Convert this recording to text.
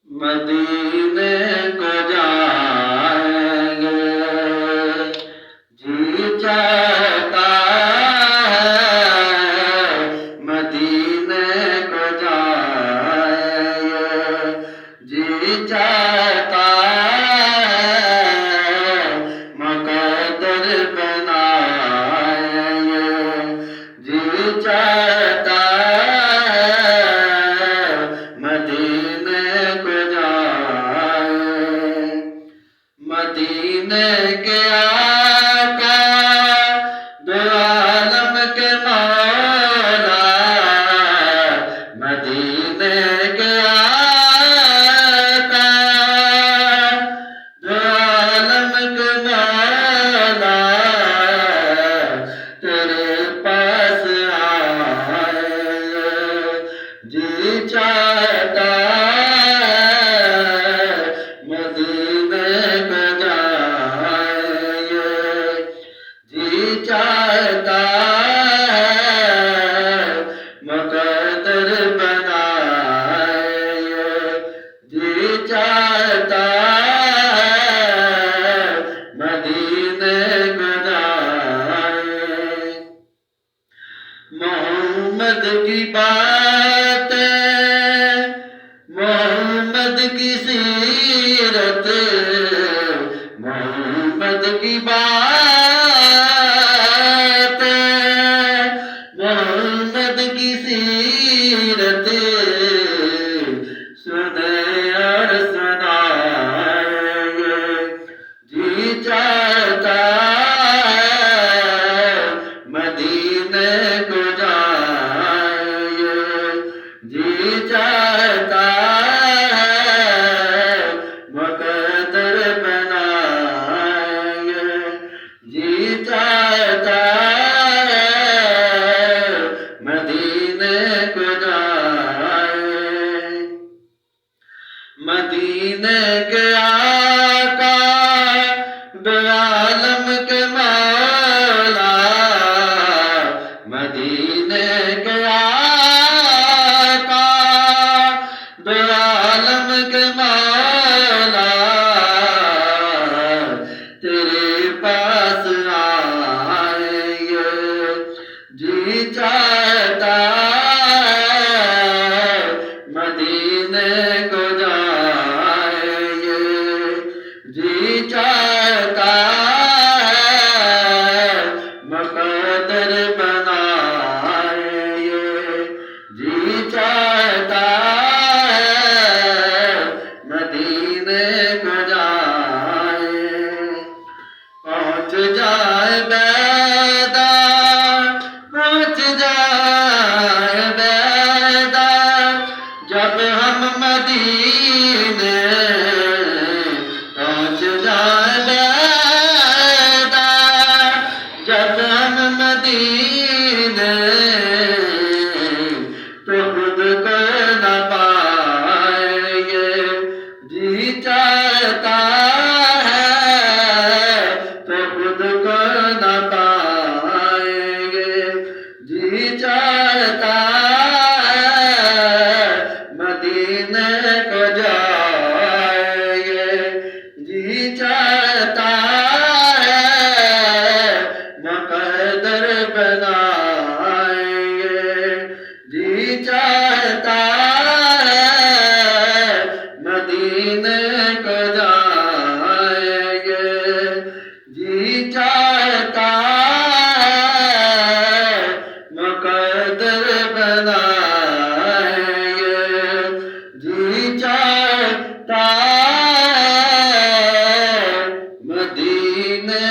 مدینے کو جائیں گے، جی چاہتا ہے مدینے کو جائیں گے، جی چاہتا ہے مقدر بنائیں گے، جی چاہتا مدینے کے آقا دو عالم کے مولا، مدینے کے آقا دو عالم کے مولا، تیرے پاس آئے جی چاہتا چاہتا ہے مقدر بنائے، جی چاہتا ہے مدینے کو جائے۔ محمد کی باتیں، محمد کی سیرت، محمد کی بات، محمد کی سیرت سنے اور سنائیں گے، جی چاہتا ہے مدینے کو جائیں گے، جی چاہتا ہے مقدر بنائیں گے، جی چاہتا مدینے کے آقا دو عالم کے مولا، مدینے کے آقا دو عالم کے مولا، تیرے پاس آئیں گے، جی چاہتا مدینے کو جی چاہتا ہے مقدر بنائیں گے، جی چاہتا ہے مدینے کو جائیں۔ پہنچ جائے بیدار، پہنچ جائے بیدار جب ہم مدینے، جب ہم مدینے تو خود کو نہ پائیں گے، جی چاہتا ہے تو خود کو نہ پائیں گے، جی چاہتا ہے مدینے کو جائیں گے، جی چاہتا مقدر بنائیں گے، جی چاہتا ہے مدینے کو جائیں گے، جی چاہتا ہے مقدر بنائیں گے، جی چاہتا ہے مدینے